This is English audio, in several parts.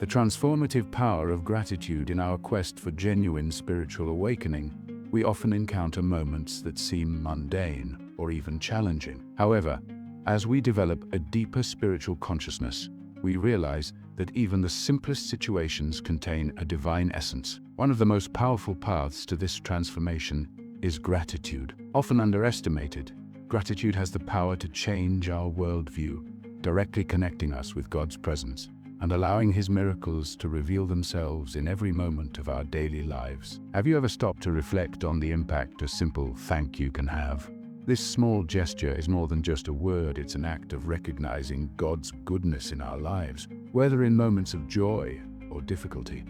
The transformative power of gratitude. In our quest for genuine spiritual awakening, we often encounter moments that seem mundane or even challenging. However, as we develop a deeper spiritual consciousness, we realize that even the simplest situations contain a divine essence. One of the most powerful paths to this transformation is gratitude. Often underestimated, gratitude has the power to change our worldview, directly connecting us with God's presence and allowing His miracles to reveal themselves in every moment of our daily lives. Have you ever stopped to reflect on the impact a simple thank you can have? This small gesture is more than just a word, it's an act of recognizing God's goodness in our lives, whether in moments of joy or difficulty.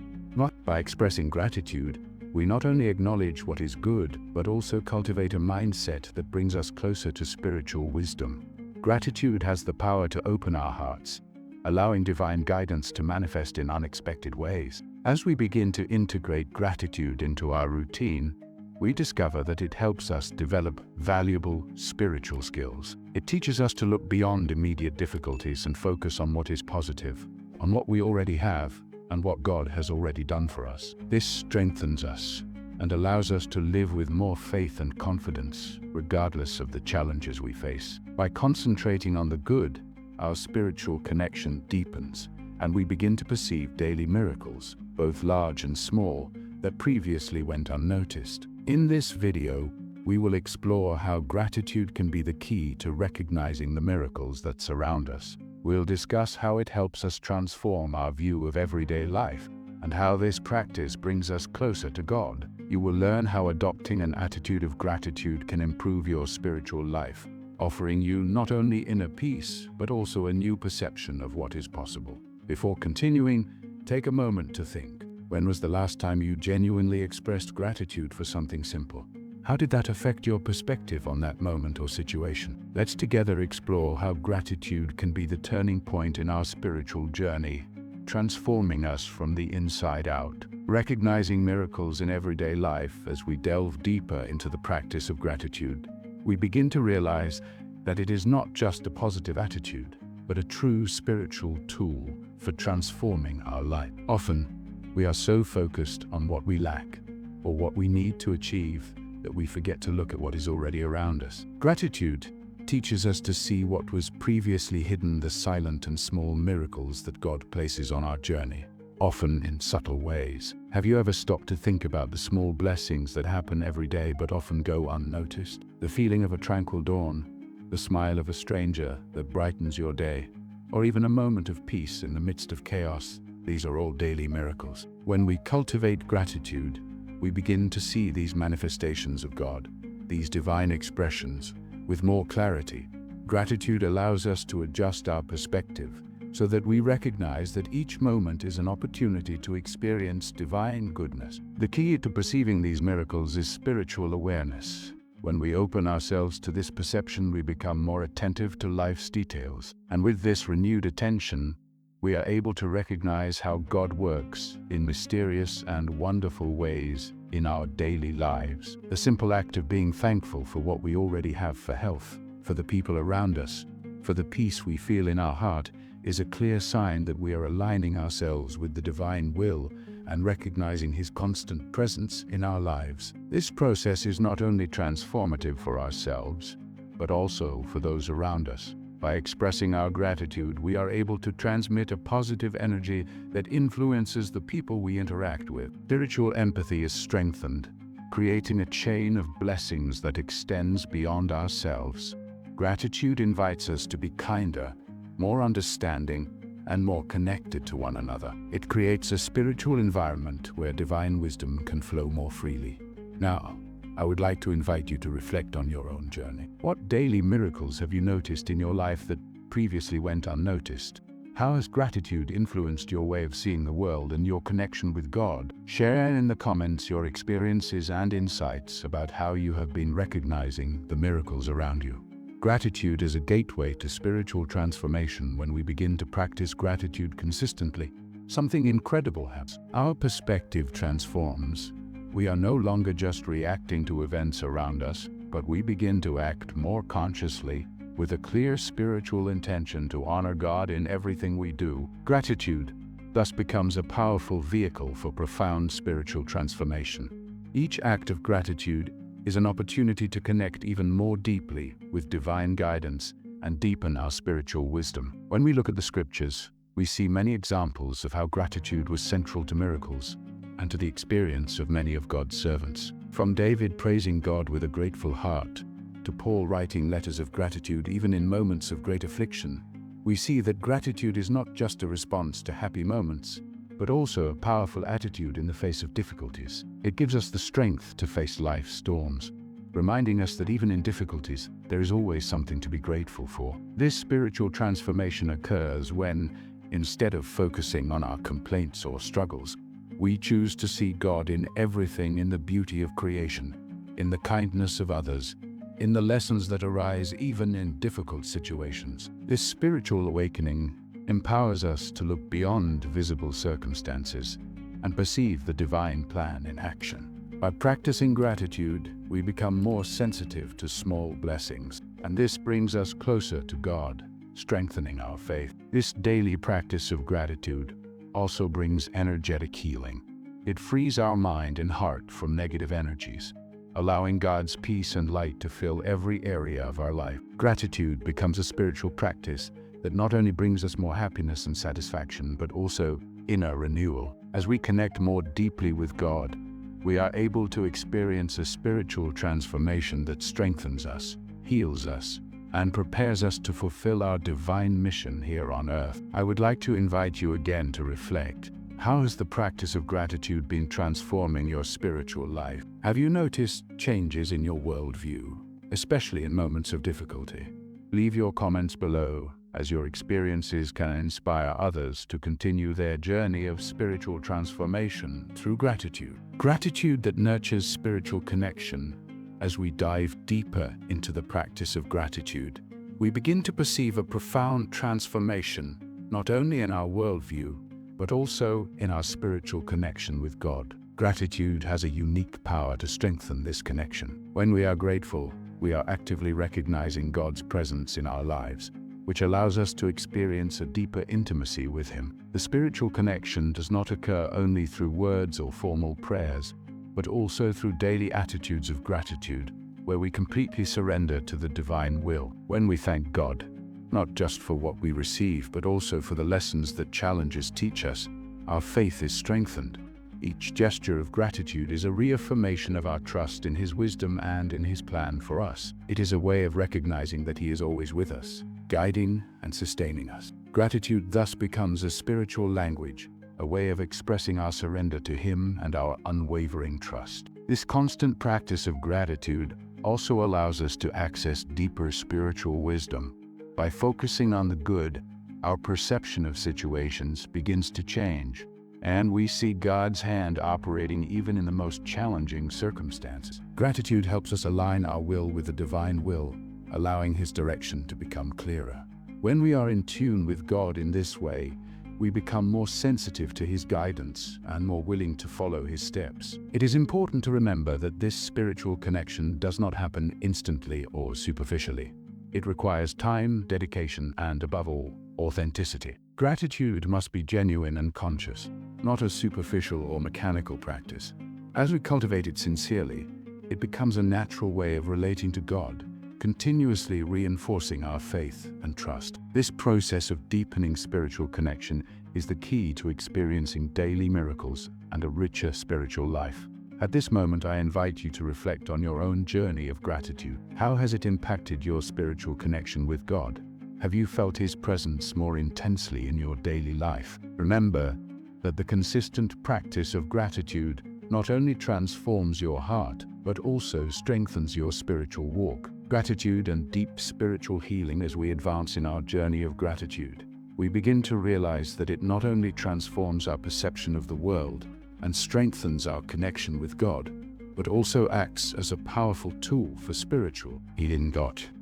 By expressing gratitude, we not only acknowledge what is good, but also cultivate a mindset that brings us closer to spiritual wisdom. Gratitude has the power to open our hearts, allowing divine guidance to manifest in unexpected ways. As we begin to integrate gratitude into our routine, we discover that it helps us develop valuable spiritual skills. It teaches us to look beyond immediate difficulties and focus on what is positive, on what we already have, and what God has already done for us. This strengthens us and allows us to live with more faith and confidence, regardless of the challenges we face. By concentrating on the good, our spiritual connection deepens, and we begin to perceive daily miracles, both large and small, that previously went unnoticed. In this video, we will explore how gratitude can be the key to recognizing the miracles that surround us. We'll discuss how it helps us transform our view of everyday life, and how this practice brings us closer to God. You will learn how adopting an attitude of gratitude can improve your spiritual life, offering you not only inner peace, but also a new perception of what is possible. Before continuing, take a moment to think. When was the last time you genuinely expressed gratitude for something simple? How did that affect your perspective on that moment or situation? Let's together explore how gratitude can be the turning point in our spiritual journey, transforming us from the inside out. Recognizing miracles in everyday life. As we delve deeper into the practice of gratitude, we begin to realize that it is not just a positive attitude, but a true spiritual tool for transforming our life. Often, we are so focused on what we lack or what we need to achieve that we forget to look at what is already around us. Gratitude teaches us to see what was previously hidden, the silent and small miracles that God places on our journey, often in subtle ways. Have you ever stopped to think about the small blessings that happen every day but often go unnoticed? The feeling of a tranquil dawn, the smile of a stranger that brightens your day, or even a moment of peace in the midst of chaos. These are all daily miracles. When we cultivate gratitude, we begin to see these manifestations of God, these divine expressions, with more clarity. Gratitude allows us to adjust our perspective so that we recognize that each moment is an opportunity to experience divine goodness. The key to perceiving these miracles is spiritual awareness. When we open ourselves to this perception, we become more attentive to life's details. And with this renewed attention, we are able to recognize how God works in mysterious and wonderful ways in our daily lives. The simple act of being thankful for what we already have, for health, for the people around us, for the peace we feel in our heart, is a clear sign that we are aligning ourselves with the divine will and recognizing His constant presence in our lives. This process is not only transformative for ourselves, but also for those around us. By expressing our gratitude, we are able to transmit a positive energy that influences the people we interact with. Spiritual empathy is strengthened, creating a chain of blessings that extends beyond ourselves. Gratitude invites us to be kinder, more understanding, and more connected to one another. It creates a spiritual environment where divine wisdom can flow more freely. Now, I would like to invite you to reflect on your own journey. What daily miracles have you noticed in your life that previously went unnoticed? How has gratitude influenced your way of seeing the world and your connection with God? Share in the comments your experiences and insights about how you have been recognizing the miracles around you. Gratitude is a gateway to spiritual transformation. When we begin to practice gratitude consistently, something incredible happens. Our perspective transforms. We are no longer just reacting to events around us, but we begin to act more consciously, with a clear spiritual intention to honor God in everything we do. Gratitude thus becomes a powerful vehicle for profound spiritual transformation. Each act of gratitude is an opportunity to connect even more deeply with divine guidance and deepen our spiritual wisdom. When we look at the scriptures, we see many examples of how gratitude was central to miracles and to the experience of many of God's servants. From David praising God with a grateful heart to Paul writing letters of gratitude even in moments of great affliction, we see that gratitude is not just a response to happy moments, but also a powerful attitude in the face of difficulties. It gives us the strength to face life's storms, reminding us that even in difficulties, there is always something to be grateful for. This spiritual transformation occurs when, instead of focusing on our complaints or struggles, we choose to see God in everything, in the beauty of creation, in the kindness of others, in the lessons that arise even in difficult situations. This spiritual awakening empowers us to look beyond visible circumstances and perceive the divine plan in action. By practicing gratitude, we become more sensitive to small blessings, and this brings us closer to God, strengthening our faith. This daily practice of gratitude also brings energetic healing. It frees our mind and heart from negative energies, allowing God's peace and light to fill every area of our life. Gratitude becomes a spiritual practice that not only brings us more happiness and satisfaction, but also inner renewal. As we connect more deeply with God, we are able to experience a spiritual transformation that strengthens us, heals us, and prepares us to fulfill our divine mission here on earth. I would like to invite you again to reflect. How has the practice of gratitude been transforming your spiritual life? Have you noticed changes in your worldview, especially in moments of difficulty? Leave your comments below, as your experiences can inspire others to continue their journey of spiritual transformation through gratitude. Gratitude that nurtures spiritual connection. As we dive deeper into the practice of gratitude, we begin to perceive a profound transformation, not only in our worldview, but also in our spiritual connection with God. Gratitude has a unique power to strengthen this connection. When we are grateful, we are actively recognizing God's presence in our lives, which allows us to experience a deeper intimacy with Him. The spiritual connection does not occur only through words or formal prayers, but also through daily attitudes of gratitude, where we completely surrender to the divine will. When we thank God, not just for what we receive, but also for the lessons that challenges teach us, our faith is strengthened. Each gesture of gratitude is a reaffirmation of our trust in His wisdom and in His plan for us. It is a way of recognizing that He is always with us, guiding and sustaining us. Gratitude thus becomes a spiritual language, a way of expressing our surrender to Him and our unwavering trust. This constant practice of gratitude also allows us to access deeper spiritual wisdom. By focusing on the good, our perception of situations begins to change, and we see God's hand operating even in the most challenging circumstances. Gratitude helps us align our will with the divine will, allowing His direction to become clearer. When we are in tune with God in this way, we become more sensitive to His guidance and more willing to follow His steps. It is important to remember that this spiritual connection does not happen instantly or superficially. It requires time, dedication, and above all, authenticity. Gratitude must be genuine and conscious, not a superficial or mechanical practice. As we cultivate it sincerely, it becomes a natural way of relating to God, continuously reinforcing our faith and trust. This process of deepening spiritual connection is the key to experiencing daily miracles and a richer spiritual life. At this moment, I invite you to reflect on your own journey of gratitude. How has it impacted your spiritual connection with God? Have you felt His presence more intensely in your daily life? Remember that the consistent practice of gratitude not only transforms your heart, but also strengthens your spiritual walk. Gratitude and deep spiritual healing. As we advance in our journey of gratitude, we begin to realize that it not only transforms our perception of the world and strengthens our connection with God, but also acts as a powerful tool for spiritual healing.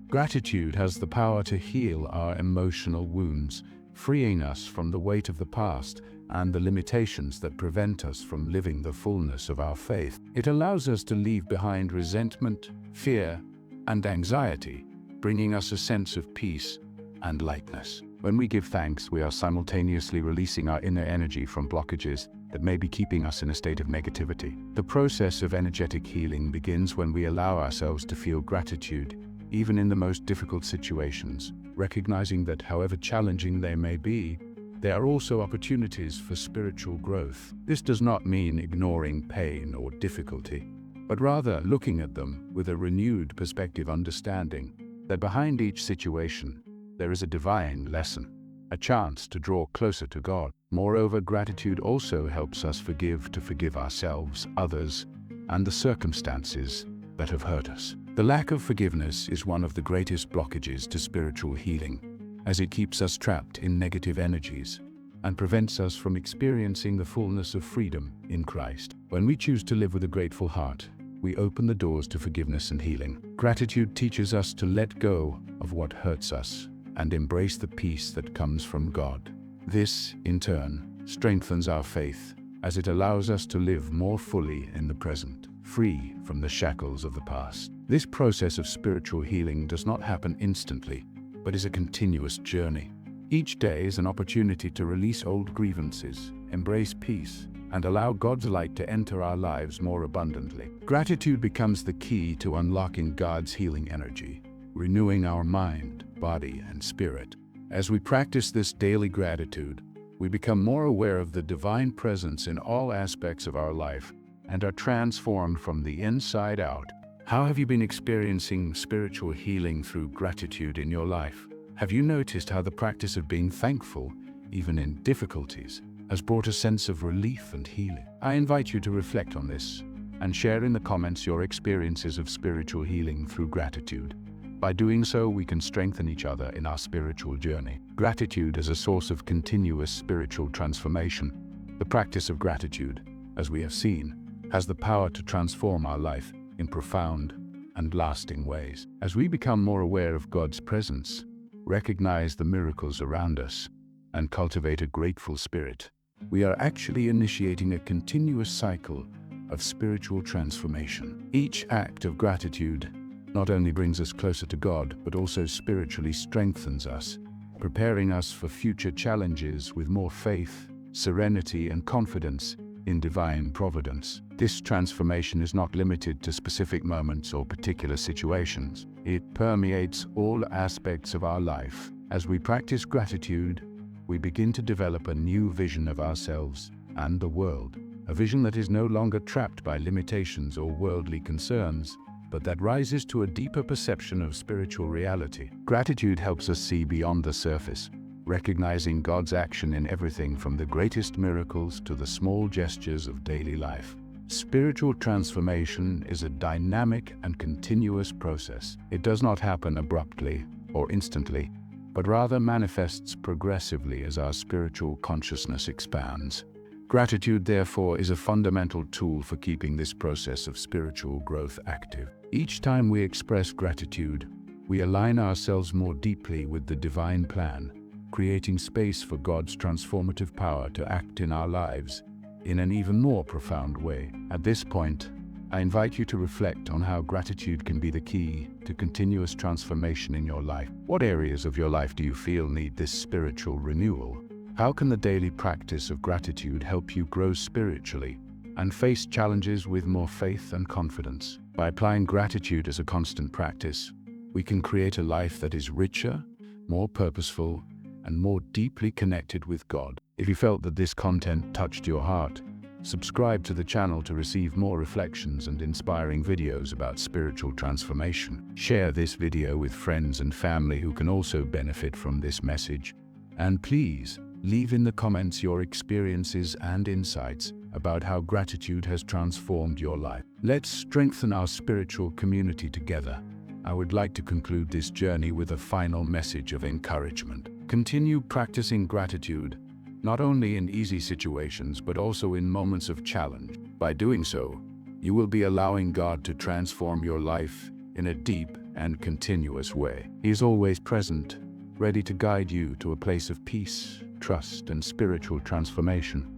Gratitude has the power to heal our emotional wounds, freeing us from the weight of the past and the limitations that prevent us from living the fullness of our faith. It allows us to leave behind resentment, fear, and anxiety, bringing us a sense of peace and lightness. When we give thanks, we are simultaneously releasing our inner energy from blockages that may be keeping us in a state of negativity. The process of energetic healing begins when we allow ourselves to feel gratitude, even in the most difficult situations, recognizing that however challenging they may be, there are also opportunities for spiritual growth. This does not mean ignoring pain or difficulty, but rather looking at them with a renewed perspective, understanding that behind each situation, there is a divine lesson, a chance to draw closer to God. Moreover, gratitude also helps us to forgive ourselves, others, and the circumstances that have hurt us. The lack of forgiveness is one of the greatest blockages to spiritual healing, as it keeps us trapped in negative energies and prevents us from experiencing the fullness of freedom in Christ. When we choose to live with a grateful heart, we open the doors to forgiveness and healing. Gratitude teaches us to let go of what hurts us and embrace the peace that comes from God. This, in turn, strengthens our faith as it allows us to live more fully in the present, free from the shackles of the past. This process of spiritual healing does not happen instantly, but is a continuous journey. Each day is an opportunity to release old grievances, embrace peace, and allow God's light to enter our lives more abundantly. Gratitude becomes the key to unlocking God's healing energy, renewing our mind, body, and spirit. As we practice this daily gratitude, we become more aware of the divine presence in all aspects of our life and are transformed from the inside out. How have you been experiencing spiritual healing through gratitude in your life? Have you noticed how the practice of being thankful, even in difficulties, has brought a sense of relief and healing? I invite you to reflect on this and share in the comments your experiences of spiritual healing through gratitude. By doing so, we can strengthen each other in our spiritual journey. Gratitude as a source of continuous spiritual transformation. The practice of gratitude, as we have seen, has the power to transform our life in profound and lasting ways. As we become more aware of God's presence, recognize the miracles around us, and cultivate a grateful spirit, we are actually initiating a continuous cycle of spiritual transformation. Each act of gratitude not only brings us closer to God, but also spiritually strengthens us, preparing us for future challenges with more faith, serenity, and confidence in divine providence. This transformation is not limited to specific moments or particular situations. It permeates all aspects of our life. As we practice gratitude, we begin to develop a new vision of ourselves and the world, a vision that is no longer trapped by limitations or worldly concerns, but that rises to a deeper perception of spiritual reality. Gratitude helps us see beyond the surface, recognizing God's action in everything from the greatest miracles to the small gestures of daily life. Spiritual transformation is a dynamic and continuous process. It does not happen abruptly or instantly, but rather manifests progressively as our spiritual consciousness expands. Gratitude, therefore, is a fundamental tool for keeping this process of spiritual growth active. Each time we express gratitude, we align ourselves more deeply with the divine plan, creating space for God's transformative power to act in our lives in an even more profound way. At this point, I invite you to reflect on how gratitude can be the key to continuous transformation in your life. What areas of your life do you feel need this spiritual renewal? How can the daily practice of gratitude help you grow spiritually and face challenges with more faith and confidence? By applying gratitude as a constant practice, we can create a life that is richer, more purposeful, and more deeply connected with God. If you felt that this content touched your heart, subscribe to the channel to receive more reflections and inspiring videos about spiritual transformation. Share this video with friends and family who can also benefit from this message. And please, leave in the comments your experiences and insights about how gratitude has transformed your life. Let's strengthen our spiritual community together. I would like to conclude this journey with a final message of encouragement. Continue practicing gratitude, not only in easy situations, but also in moments of challenge. By doing so, you will be allowing God to transform your life in a deep and continuous way. He is always present, ready to guide you to a place of peace, trust, and spiritual transformation.